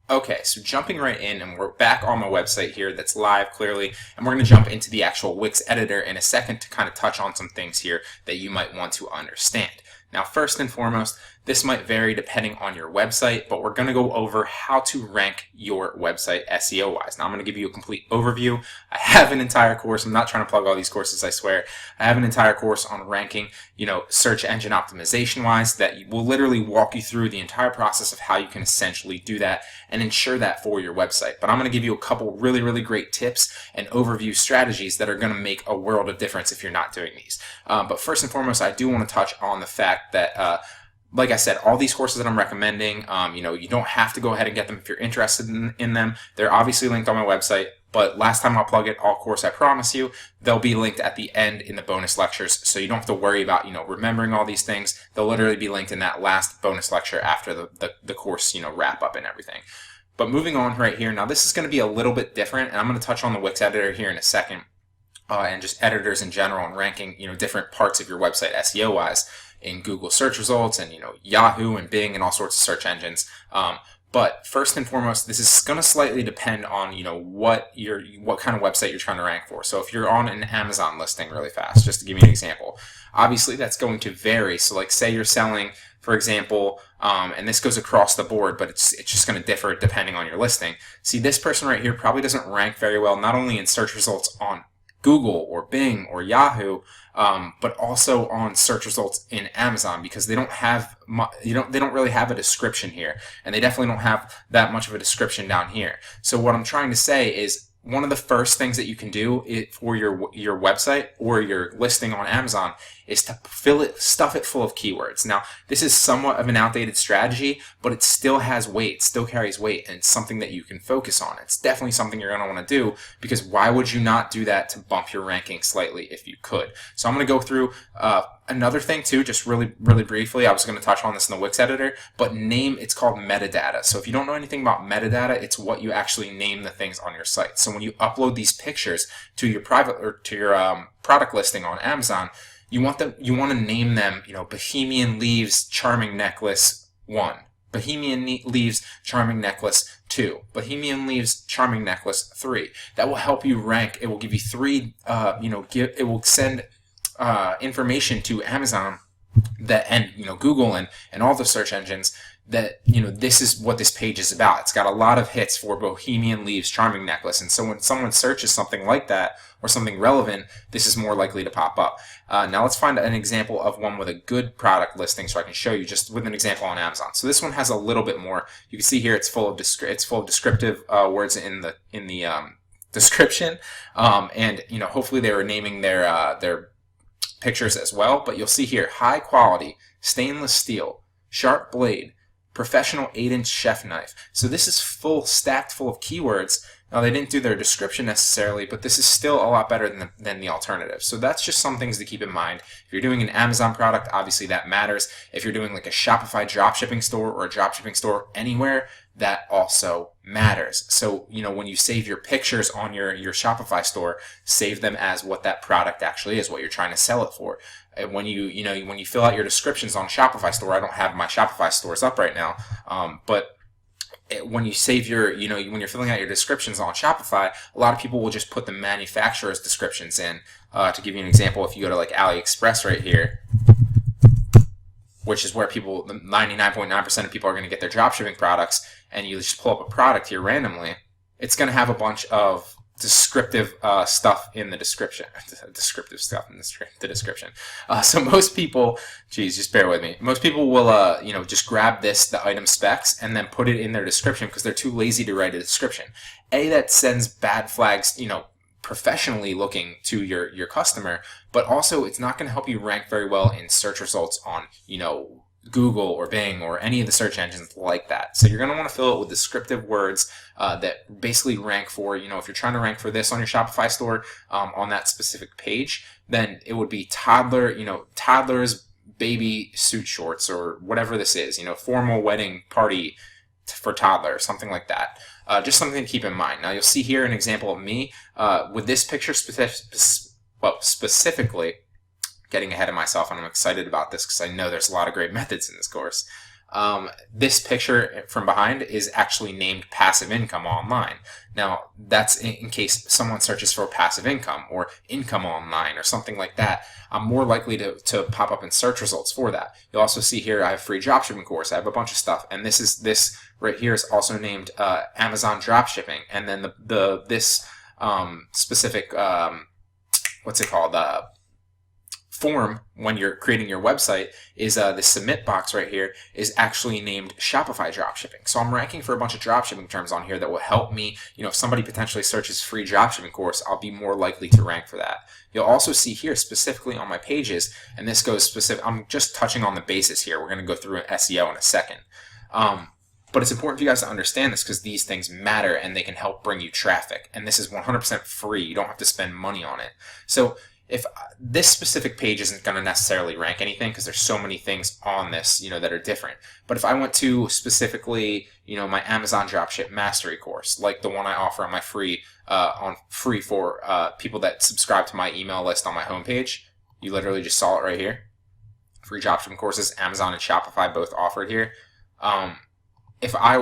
Okay, so jumping right in, and we're back on my website here that's live clearly, and we're going to jump into the actual Wix editor in a second to kind of touch on some things here that you might want to understand. Now, first and foremost, this might vary depending on your website, but we're going to go over how to rank your website SEO wise. Now, I'm going to give you a complete overview. I have an entire course. I'm not trying to plug all these courses, I swear. I have an entire course on ranking, search engine optimization wise that will literally walk you through the entire process of how you can essentially do that and ensure that for your website. But I'm going to give you a couple really, really great tips and overview strategies that are going to make a world of difference if you're not doing these. But first and foremost, I do want to touch on the fact that like I said, all these courses that I'm recommending, you don't have to go ahead and get them if you're interested in them. They're obviously linked on my website, but last time I'll plug it, all course, I promise you, they'll be linked at the end in the bonus lectures, so you don't have to worry about, remembering all these things. They'll literally be linked in that last bonus lecture after the course, wrap up and everything. But moving on right here, now this is going to be a little bit different, and I'm going to touch on the Wix editor here in a second, and just editors in general and ranking, different parts of your website SEO-wise in Google search results and Yahoo and Bing and all sorts of search engines. But first and foremost, this is going to slightly depend on what kind of website you're trying to rank for. So if you're on an Amazon listing really fast, just to give you an example, obviously that's going to vary. So like say you're selling, for example, and this goes across the board, but it's just going to differ depending on your listing. See, this person right here probably doesn't rank very well, not only in search results on Google or Bing or Yahoo, but also on search results in Amazon, because they don't have they don't really have a description here, and they definitely don't have that much of a description down here. So what I'm trying to say is, one of the first things that you can do for your website or your listing on Amazon is to stuff it full of keywords. Now, this is somewhat of an outdated strategy, but it still has weight, still carries weight, and it's something that you can focus on. It's definitely something you're going to want to do, because why would you not do that to bump your ranking slightly if you could? So I'm going to go through another thing too, just really, really briefly. I was going to touch on this in the Wix editor, but it's called metadata. So if you don't know anything about metadata, it's what you actually name the things on your site. So when you upload these pictures to your product listing on Amazon, you want to name them, Bohemian Leaves Charming Necklace 1, Bohemian Leaves Charming Necklace 2, Bohemian Leaves Charming Necklace 3. That will help you rank. It will give you three, it will send information to Amazon and Google and all the search engines that this is what this page is about. It's got a lot of hits for Bohemian Leaves Charming Necklace, and so when someone searches something like that or something relevant, this is more likely to pop up. Now let's find an example of one with a good product listing, so I can show you just with an example on Amazon. So this one has a little bit more. You can see here it's full of descriptive words in the description, and hopefully they were naming their pictures as well. But you'll see here, high quality stainless steel, sharp blade, professional 8-inch chef knife. So this is stacked full of keywords. Now they didn't do their description necessarily, but this is still a lot better than the alternative. So that's just some things to keep in mind. If you're doing an Amazon product, obviously that matters. If you're doing like a Shopify dropshipping store or a dropshipping store anywhere, that also matters. So, when you save your pictures on your Shopify store, save them as what that product actually is, what you're trying to sell it for. And when you fill out your descriptions on Shopify store, I don't have my Shopify stores up right now, but when you save when you're filling out your descriptions on Shopify, a lot of people will just put the manufacturer's descriptions in. To give you an example, if you go to like AliExpress right here, which is where 99.9% of people are going to get their dropshipping products, and you just pull up a product here randomly, it's going to have a bunch of descriptive stuff in the description. Descriptive stuff in the description. So most people, just bear with me. Most people will, just grab the item specs and then put it in their description because they're too lazy to write a description. That sends bad flags, professionally looking to your customer, but also it's not going to help you rank very well in search results on, Google or Bing or any of the search engines like that. So you're going to want to fill it with descriptive words that basically rank for, if you're trying to rank for this on your Shopify store on that specific page, then it would be toddler's baby suit shorts or whatever this is, formal wedding party for toddler, something like that. Just something to keep in mind. Now you'll see here an example of me with this picture specifically. Getting ahead of myself, and I'm excited about this because I know there's a lot of great methods in this course. This picture from behind is actually named passive income online. Now, that's in case someone searches for passive income or income online or something like that. I'm more likely to pop up in search results for that. You'll also see here I have free dropshipping course. I have a bunch of stuff, and this right here is also named Amazon dropshipping. And then this specific what's it called? Form when you're creating your website is the submit box right here is actually named Shopify dropshipping. So I'm ranking for a bunch of dropshipping terms on here that will help me, if somebody potentially searches free dropshipping course, I'll be more likely to rank for that. You'll also see here specifically on my pages, and this goes specific, I'm just touching on the basis here. We're going to go through SEO in a second. But it's important for you guys to understand this because these things matter and they can help bring you traffic. And this is 100% free. You don't have to spend money on it. So if this specific page isn't going to necessarily rank anything because there's so many things on this, that are different. But if I went to specifically, my Amazon Dropship Mastery course, like the one I offer on my free for people that subscribe to my email list on my homepage, you literally just saw it right here. Free dropshipping courses, Amazon and Shopify both offered here. If I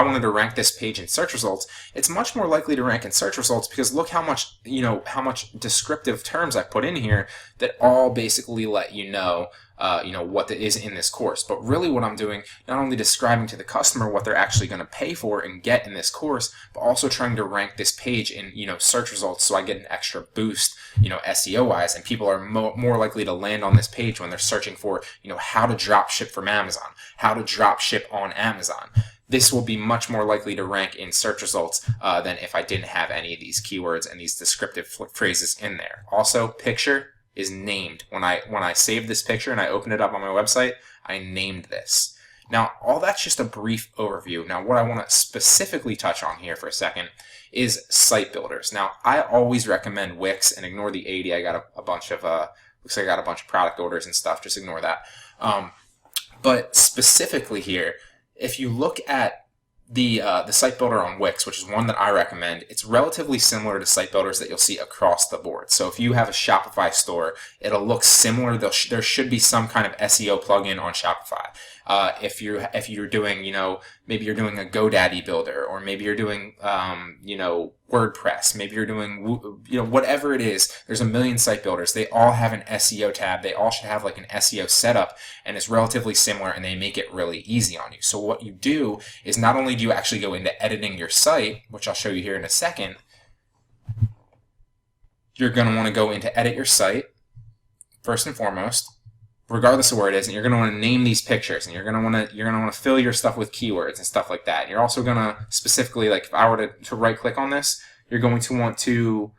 wanted to rank this page in search results, it's much more likely to rank in search results because look how much descriptive terms I put in here that all basically let you know what is in this course. But really what I'm doing, not only describing to the customer what they're actually going to pay for and get in this course, but also trying to rank this page in, search results so I get an extra boost, SEO wise, and people are more likely to land on this page when they're searching for, how to drop ship from Amazon, how to drop ship on Amazon. This will be much more likely to rank in search results than if I didn't have any of these keywords and these descriptive phrases in there. Also, picture is named. When I saved this picture and I opened it up on my website, I named this. Now, all that's just a brief overview. Now, what I want to specifically touch on here for a second is site builders. Now, I always recommend Wix, and ignore the 80. I got a bunch of looks like I got a bunch of product orders and stuff. Just ignore that. But specifically here, if you look at the site builder on Wix, which is one that I recommend, it's relatively similar to site builders that you'll see across the board. So if you have a Shopify store, it'll look similar. There should be some kind of SEO plugin on Shopify. If you're doing, maybe you're doing a GoDaddy builder, or maybe you're doing, WordPress, maybe you're doing, whatever it is, there's a million site builders. They all have an SEO tab. They all should have like an SEO setup, and it's relatively similar, and they make it really easy on you. So what you do is not only do you actually go into editing your site, which I'll show you here in a second, you're going to want to go into edit your site first and foremost, regardless of where it is, and you're going to want to name these pictures, and you're going to want to fill your stuff with keywords and stuff like that. And you're also going to specifically, like if I were to right click on this, you're going to want to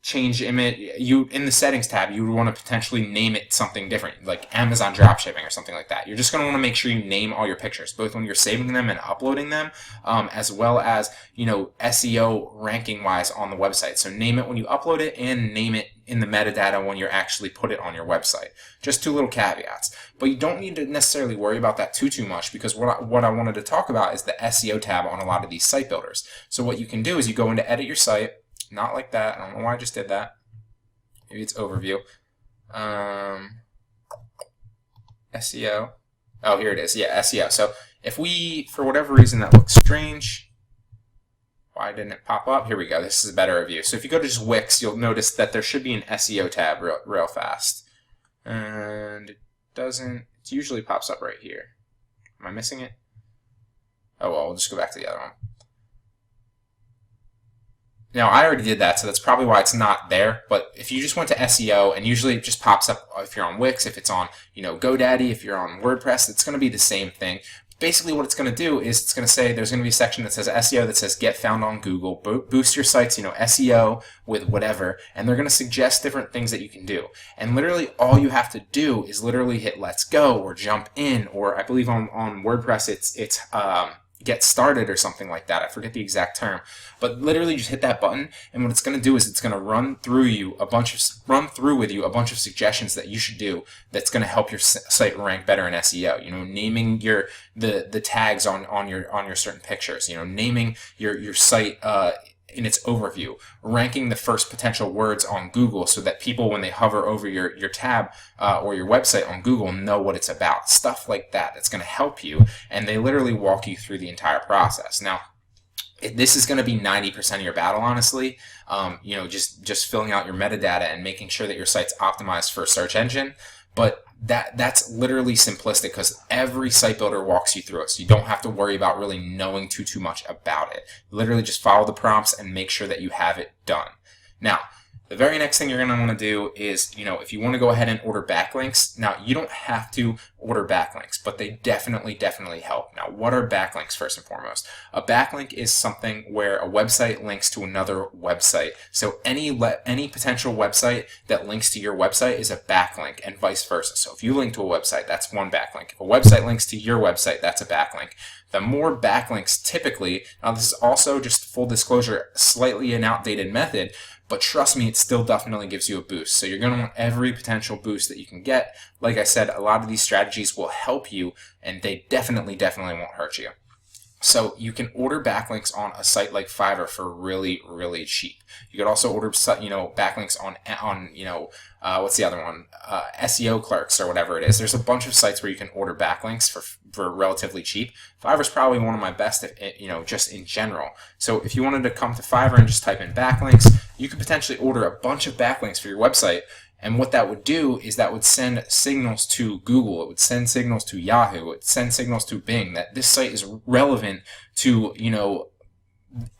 change image. In the settings tab, you would want to potentially name it something different, like Amazon dropshipping or something like that. You're just going to want to make sure you name all your pictures, both when you're saving them and uploading them, as well as SEO ranking wise on the website. So name it when you upload it and name it in the metadata when you actually put it on your website. Just two little caveats, but you don't need to necessarily worry about that too much, because what I wanted to talk about is the SEO tab on a lot of these site builders. So what you can do is you go into edit your site. Not like that. I don't know why I just did that. Maybe it's overview. SEO. Oh, here it is. Yeah, SEO. So if we, for whatever reason that looks strange, why didn't it pop up? Here we go. This is a better review. So if you go to just Wix, you'll notice that there should be an SEO tab real fast. And it doesn't. It usually pops up right here. Am I missing it? Oh, well, we'll just go back to the other one. Now, I already did that, so that's probably why it's not there. But if you just went to SEO, and usually it just pops up if you're on Wix, if it's on, GoDaddy, if you're on WordPress, it's going to be the same thing. Basically, what it's going to do is it's going to say there's going to be a section that says SEO that says get found on Google, boost your site's, SEO with whatever, and they're going to suggest different things that you can do. And literally all you have to do is literally hit let's go or jump in, or I believe on WordPress it's get started or something like that. I forget the exact term, but literally just hit that button, and what it's going to do is it's going to run through with you a bunch of suggestions that you should do that's going to help your site rank better in SEO. Naming the tags on your certain pictures, naming your site in its overview, ranking the first potential words on Google so that people, when they hover over your tab or your website on Google, know what it's about. Stuff like that that's going to help you, and they literally walk you through the entire process. Now, this is going to be 90% of your battle, honestly. Just filling out your metadata and making sure that your site's optimized for a search engine. But that's literally simplistic because every site builder walks you through it. So you don't have to worry about really knowing too much about it. Literally just follow the prompts and make sure that you have it done. Now, the very next thing you're going to want to do is, if you want to go ahead and order backlinks, now you don't have to order backlinks, but they definitely help. Now, what are backlinks first and foremost? A backlink is something where a website links to another website. So any potential website that links to your website is a backlink, and vice versa. So if you link to a website, that's one backlink. If a website links to your website, that's a backlink. The more backlinks typically, now this is also just full disclosure, slightly an outdated method, but trust me, it still definitely gives you a boost. So you're going to want every potential boost that you can get. Like I said, a lot of these strategies will help you, and they definitely won't hurt you. So you can order backlinks on a site like Fiverr for really cheap. You could also order, backlinks on what's the other one? SEO clerks or whatever it is. There's a bunch of sites where you can order backlinks for relatively cheap. Fiverr's probably one of my best, just in general. So if you wanted to come to Fiverr and just type in backlinks, you could potentially order a bunch of backlinks for your website. And what that would do is that would send signals to Google, it would send signals to Yahoo, it would send signals to Bing that this site is relevant to,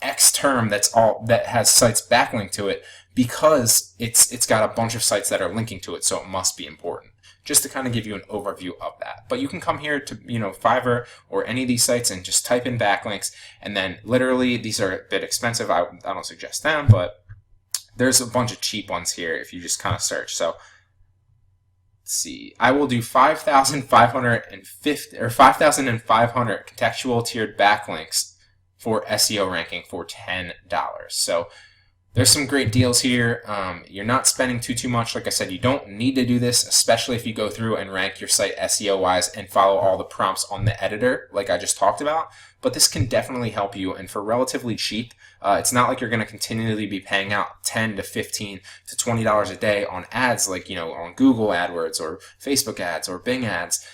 X term that has sites backlinked to it, because it's got a bunch of sites that are linking to it, so it must be important. Just to kind of give you an overview of that. But you can come here to, Fiverr or any of these sites and just type in backlinks, and then literally these are a bit expensive. I don't suggest them, but there's a bunch of cheap ones here if you just kind of search. So let's see. I will do 5,550 or 5,500 contextual tiered backlinks for SEO ranking for $10. So there's some great deals here. You're not spending too much. Like I said, you don't need to do this, especially if you go through and rank your site SEO wise and follow all the prompts on the editor like I just talked about. But this can definitely help you, and for relatively cheap. It's not like you're going to continually be paying out $10 to $15 to $20 a day on ads like, on Google AdWords or Facebook ads or Bing ads.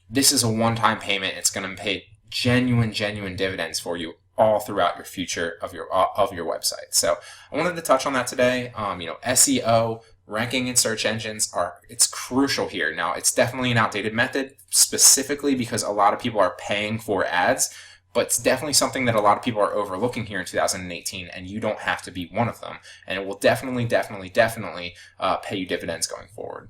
This is a one-time payment. It's going to pay genuine dividends for you all throughout your future of your website. So I wanted to touch on that today. SEO, ranking in search engines, it's crucial here. Now, it's definitely an outdated method, specifically because a lot of people are paying for ads, but it's definitely something that a lot of people are overlooking here in 2018, and you don't have to be one of them. And it will definitely pay you dividends going forward.